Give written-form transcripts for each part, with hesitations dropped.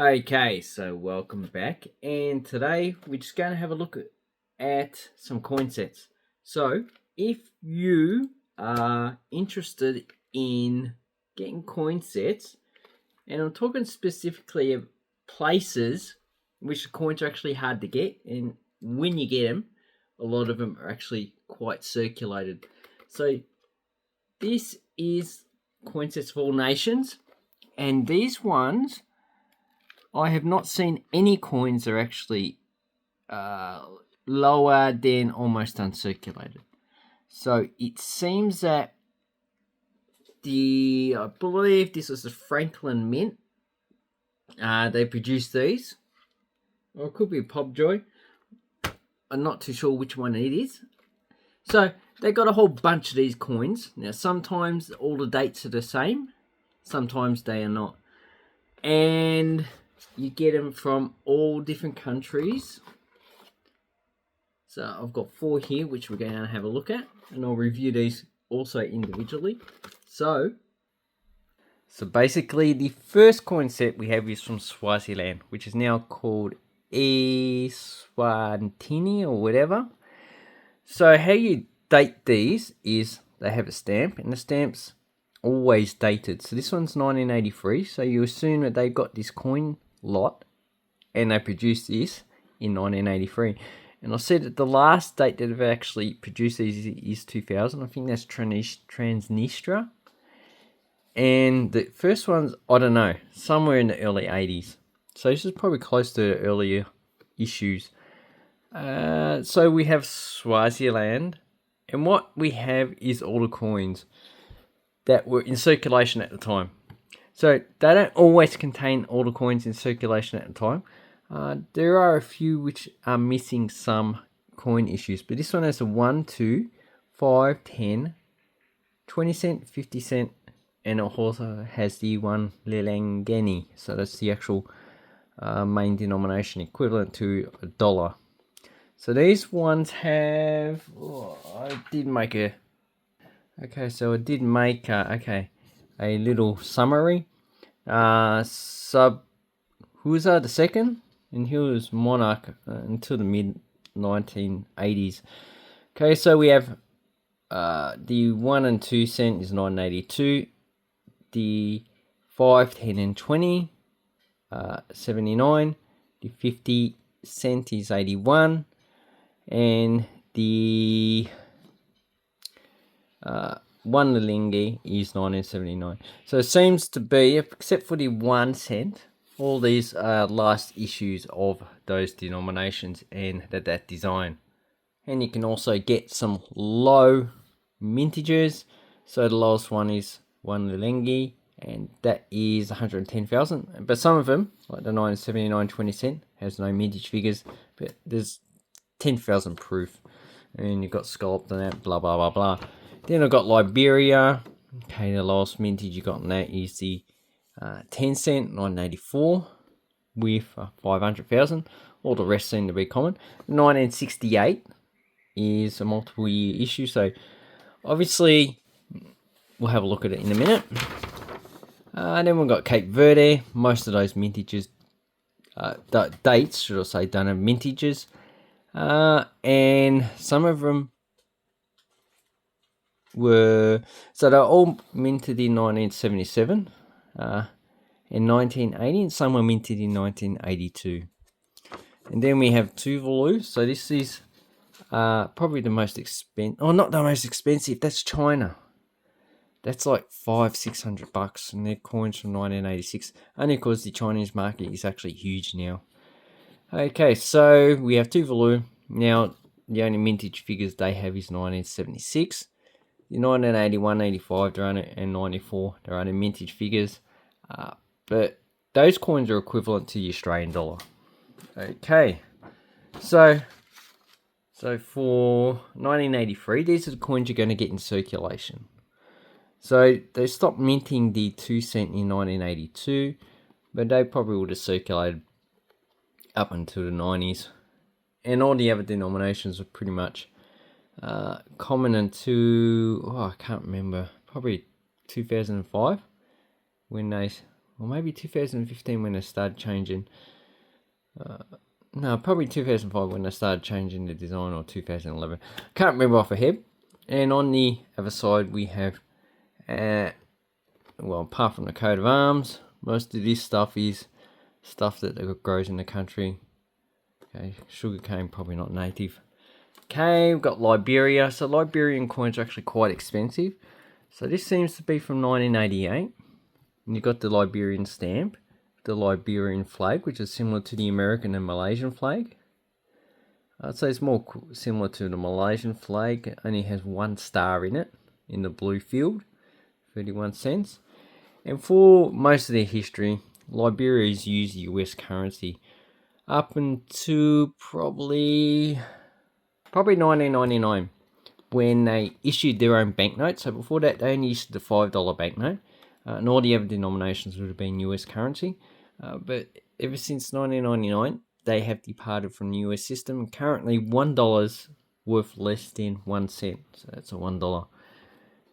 Okay, so welcome back, and today we're just going to have a look at some coin sets. So, if you are interested in getting coin sets, and I'm talking specifically of places which the coins are actually hard to get, and when you get them, a lot of them are actually quite circulated. So, this is coin sets for all nations, and these ones I have not seen any coins that are actually lower than almost uncirculated. So it seems that I believe this was the Franklin Mint. They produced these, or it could be Pobjoy. I'm not too sure which one it is. So they got a whole bunch of these coins. Now sometimes all the dates are the same, sometimes they are not, and you get them from all different countries. So I've got 4 here, which we're going to have a look at, and I'll review these also individually. So basically, the first coin set we have is from Swaziland, which is now called Eswatini or whatever. So how you date these is they have a stamp, and the stamp's always dated. So this one's 1983, so you assume that they got this coin lot, and they produced this in 1983. And I said that the last date that they've actually produced these is 2000. I think that's Transnistria. And the first one's, I don't know, somewhere in the early 80s. So this is probably close to the earlier issues. So we have Swaziland. And what we have is all the coins that were in circulation at the time. So they don't always contain all the coins in circulation at the time. There are a few which are missing some coin issues, but this one has a 1, 2, 5, 10, 20 cent, 50 cent, and it also has the 1 lilangeni. So that's the actual main denomination, equivalent to $1. So these ones have, I did make a little summary. Huza the second, and he was monarch until the mid-1980s. Okay, so we have the 1 and 2 cent is 1982, the 5, 10, and 20, 79, the 50 cent is 81, and the 1 Lilingi is 1979. So it seems to be, except for the 1 cent, all these are last issues of those denominations and that design. And you can also get some low mintages. So the lowest one is 1 Lilingi, and that is 110,000. But some of them, like the 1979 20 cent, has no mintage figures, but there's 10,000 proof. And you've got scalloped on that, blah, blah, blah, blah. Then I've got Liberia. Okay, the lowest mintage you got on that is the 10 cent, 1984, with 500,000. All the rest seem to be common. 1968 is a multiple year issue, so obviously we'll have a look at it in a minute. Then we've got Cape Verde. Most of those mintages, dates, should I say, don't have mintages. And some of them were, so they're all minted in 1977 in 1980, and some were minted in 1982. And then we have Tuvalu. So this is probably the most expensive. Oh, not the most expensive. That's China. That's like $500-600, and they're coins from 1986. Only because the Chinese market is actually huge now. Okay, so we have Tuvalu. Now, the only mintage figures they have is 1976. The 1981, 85, and 94, they're only mintage figures. But those coins are equivalent to the Australian dollar. Okay, so for 1983, these are the coins you're going to get in circulation. So they stopped minting the 2 cent in 1982, but they probably would have circulated up until the 90s. And all the other denominations are pretty much common until, I can't remember, probably 2005, when they or maybe 2015 when they started changing. No, probably 2005 when they started changing the design, or 2011. Can't remember off the head. And on the other side we have, well, apart from the coat of arms, most of this stuff is stuff that grows in the country. Okay, sugarcane probably not native. Okay, we've got Liberia. So Liberian coins are actually quite expensive. So this seems to be from 1988. And you've got the Liberian stamp, the Liberian flag, which is similar to the American and Malaysian flag. I'd say it's more similar to the Malaysian flag. It only has one star in it, in the blue field, 31 cents. And for most of their history, Liberia has used US currency up until probably 1999, when they issued their own banknotes. So before that, they only issued the $5 banknote, and all the other denominations would have been US currency. But ever since 1999, they have departed from the US system, and currently $1 worth less than 1 cent. So that's a $1.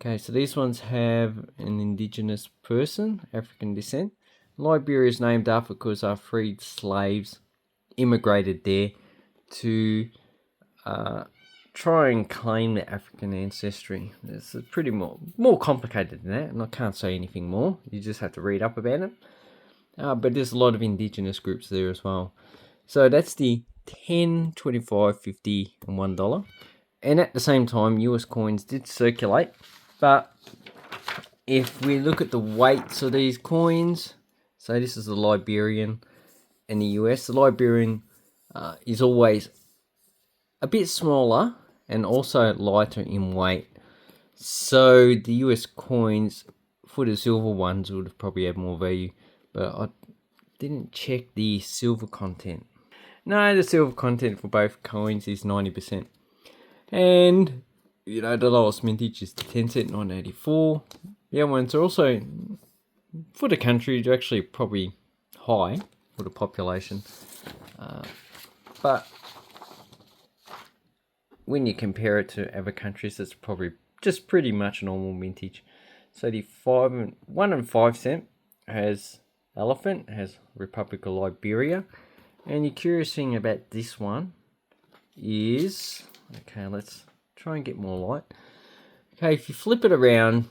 Okay, so these ones have an indigenous person, African descent. Liberia is named after because our freed slaves immigrated there to try and claim their African ancestry. It's pretty more complicated than that, and I can't say anything more. You just have to read up about it. But there's a lot of indigenous groups there as well. So that's the 10, 25, 50, and $1. And at the same time, US coins did circulate. But if we look at the weights of these coins, so this is the Liberian and the US. The Liberian is always a bit smaller and also lighter in weight. So the US coins for the silver ones would have probably had more value, but I didn't check the silver content. No, the silver content for both coins is 90%. And, you know, the lowest mintage is the 10 cent, 1984. The other ones are also, for the country, they're actually probably high for the population. But when you compare it to other countries, it's probably just pretty much normal mintage. So the 1 and 5 cent has elephant, has Republic of Liberia. And the curious thing about this one is, okay, let's try and get more light. Okay, if you flip it around,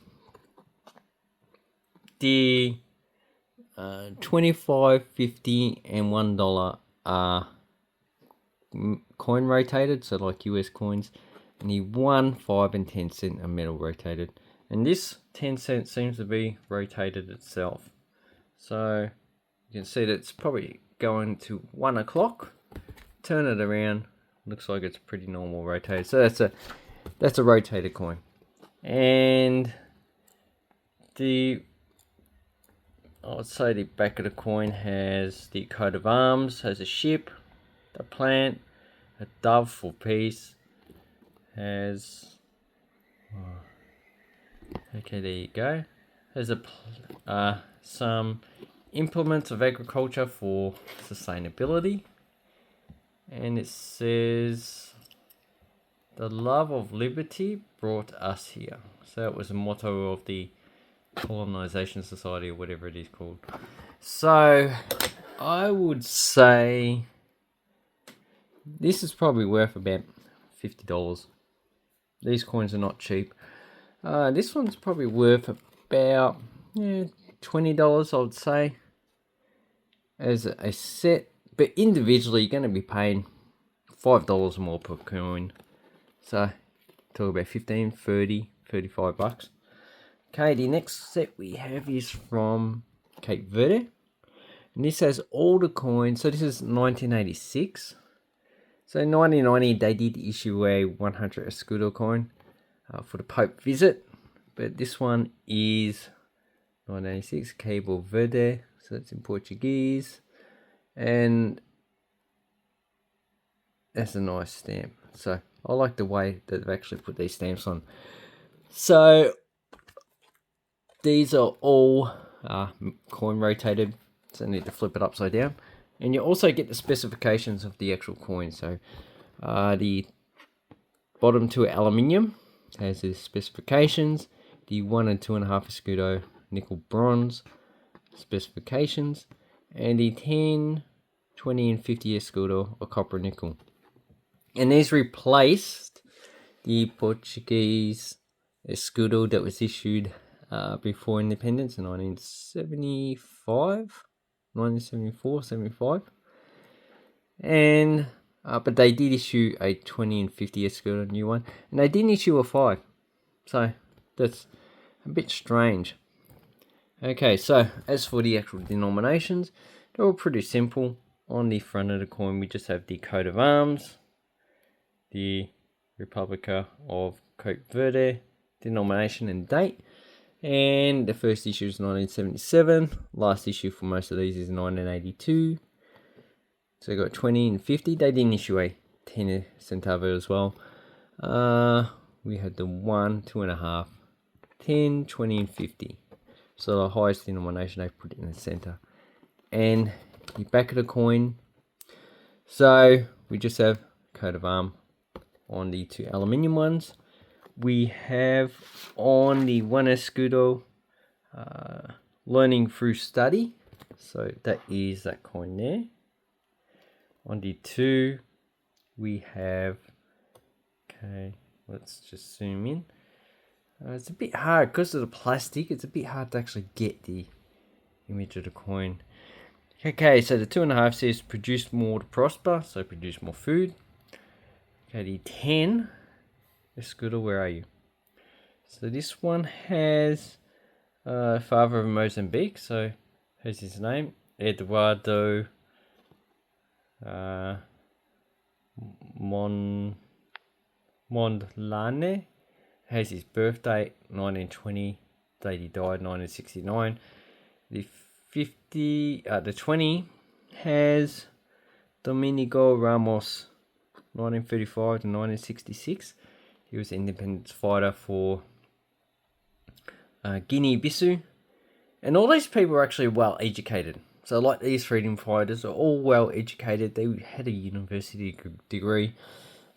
the 25, 50, and $1 are coin rotated, so like US coins, and the 1, 5, and 10 cent are metal rotated. And this 10 cent seems to be rotated itself. So you can see that it's probably going to 1 o'clock. Turn it around, looks like it's pretty normal rotated. So that's a rotated coin. And I would say the back of the coin has the coat of arms, has a ship, a plant, a dove for peace, has, okay, there you go, has some implements of agriculture for sustainability, and it says, the love of liberty brought us here. So that was a motto of the colonization society, or whatever it is called. So I would say this is probably worth about $50. These coins are not cheap. This one's probably worth about $20, I would say, as a set. But individually, you're going to be paying $5 more per coin. So talk about 15, 30, 35 bucks. Okay, the next set we have is from Cape Verde. And this has all the coins. So this is 1986. So in 1990, they did issue a 100 escudo coin for the Pope visit. But this one is 1986, Cape Verde. So it's in Portuguese. And that's a nice stamp. So I like the way that they've actually put these stamps on. So these are all coin rotated, so I need to flip it upside down. And you also get the specifications of the actual coin. So the bottom two are aluminium, has the specifications. The 1 and 2.5 escudo nickel bronze. specifications, and the 10, 20, and 50 escudo are copper and nickel. And these replaced the Portuguese escudo that was issued before independence in 1974, 75. And but they did issue a 20 and 50 escudo, a new one, and they didn't issue a 5. So that's a bit strange. Okay, so as for the actual denominations, they're all pretty simple. On the front of the coin, we just have the coat of arms, the Republica of Cape Verde, denomination and date, and the first issue is 1977. Last issue for most of these is 1982. So they got 20 and 50. They didn't issue a 10 centavo as well. We had the 1, 2.5, 10, 20, and 50. So the highest denomination they put in the center. And the back of the coin. So we just have coat of arm on the 2 aluminium ones. We have on the 1 escudo learning through study. So that is that coin there. On the 2 we have, okay, let's just zoom in. It's a bit hard because of the plastic. It's a bit hard to actually get the image of the coin. Okay, so the 2.5 says produce more to prosper, so produce more food. Okay, the 10, escudo, where are you? So this one has father of Mozambique, so here's his name, Eduardo Mondlane. Has his birthday 1920, date he died 1969. The 20 has Domingo Ramos 1935 to 1966. He was an independence fighter for Guinea-Bissau. And all these people are actually well educated. So like these freedom fighters are all well educated. They had a university degree.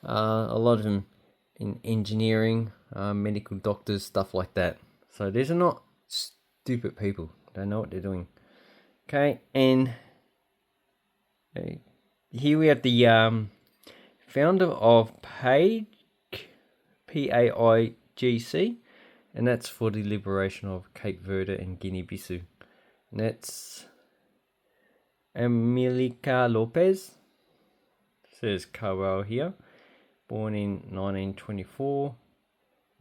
A lot of them in engineering, medical doctors, stuff like that. So these are not stupid people. They know what they're doing. Okay, and here we have the founder of PAIGC, PAIGC, and that's for the liberation of Cape Verde and Guinea-Bissau. And that's Emilica Lopez, says Carwell here, born in 1924,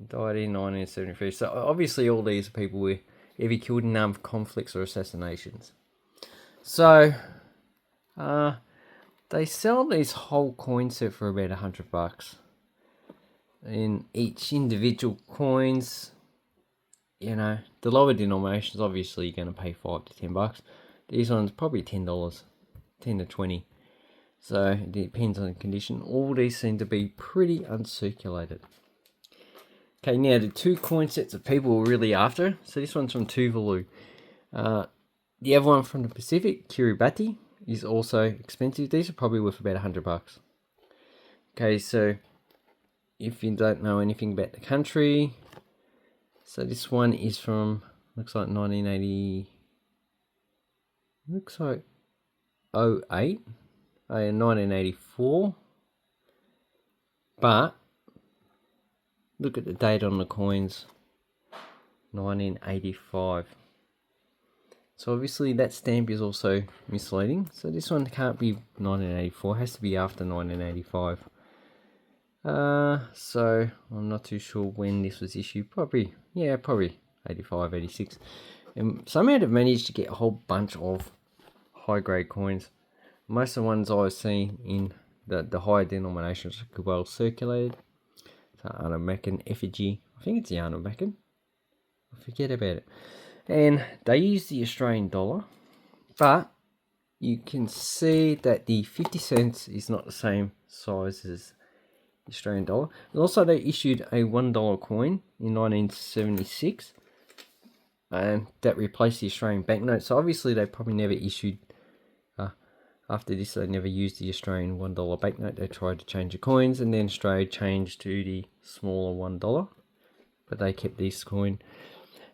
died in 1973. So obviously all these people were either killed in armed conflicts or assassinations. So they sell these whole coin set for about $100. In each individual coins, you know, the lower denominations, obviously you're going to pay $5 to $10. These ones probably $10, 10 to 20. So it depends on the condition. All these seem to be pretty uncirculated. Okay, now the 2 coin sets that people were really after. So this one's from Tuvalu. The other one from the Pacific, Kiribati, is also expensive. These are probably worth about $100. Okay, so if you don't know anything about the country, so this one is from, looks like 1980, looks like 08, 1984, but look at the date on the coins, 1985. So obviously that stamp is also misleading. So this one can't be 1984, it has to be after 1985. So I'm not too sure when this was issued. Probably 85, 86. And somehow they've managed to get a whole bunch of high grade coins. Most of the ones I've seen in the higher denominations are well circulated. So Arnold Mackin effigy. I think it's the Arnold Mackin. I forget about it. And they use the Australian dollar, but you can see that the 50 cents is not the same size as the Australian dollar. And also they issued a $1 coin in 1976, and that replaced the Australian banknote. So obviously they probably never issued, after this they never used the Australian $1 banknote. They tried to change the coins, and then Australia changed to the smaller $1, but they kept this coin.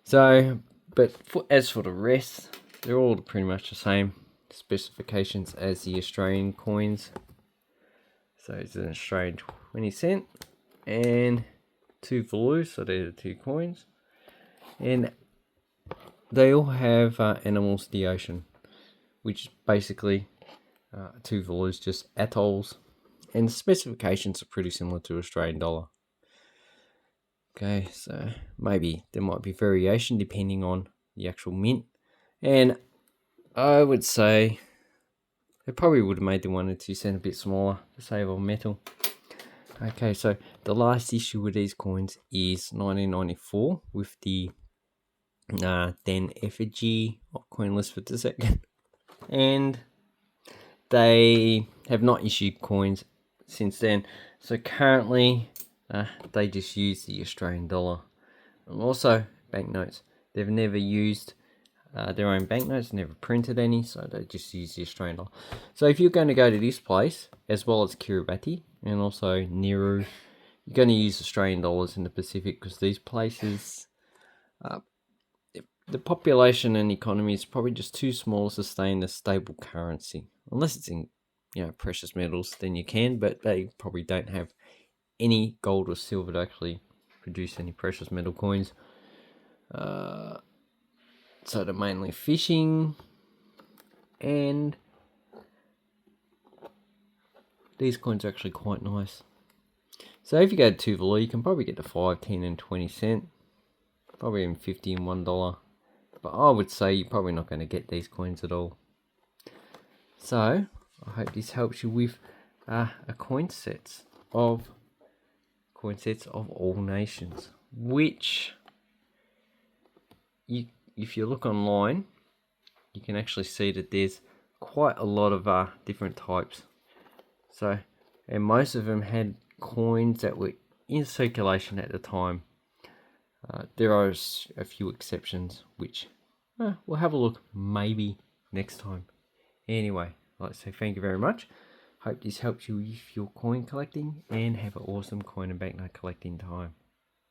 So, but as for the rest, they're all pretty much the same specifications as the Australian coins. So it's an Australian 20 cent and 2 Valus, so they're the 2 coins. And they all have animals of the ocean, which basically 2 Valus just atolls. And the specifications are pretty similar to Australian dollar. Okay, so maybe there might be variation depending on the actual mint. And I would say they probably would have made the 1 and 2 cent a bit smaller to save on metal. Okay, so the last issue with these coins is 1994 with the then effigy of Queen Elizabeth II. And they have not issued coins since then. So currently they just use the Australian dollar. And also banknotes. They've never used their own banknotes, never printed any, so they just use the Australian dollar. So if you're going to go to this place, as well as Kiribati and also Nauru, you're going to use Australian dollars in the Pacific because these places, the population and economy is probably just too small to sustain a stable currency. Unless it's in, precious metals, then you can, but they probably don't have any gold or silver to actually produce any precious metal coins. So they're mainly fishing, and these coins are actually quite nice. So if you go to Tuvalu, you can probably get the 5, 10 and 20 cent, probably even 50 and $1. But I would say you're probably not going to get these coins at all. So I hope this helps you with coin sets of all nations, which if you look online, you can actually see that there's quite a lot of different types. So, and most of them had coins that were in circulation at the time. There are a few exceptions, which we'll have a look maybe next time. Anyway, I'd like to say thank you very much. Hope this helps you with your coin collecting, and have an awesome coin and banknote collecting time.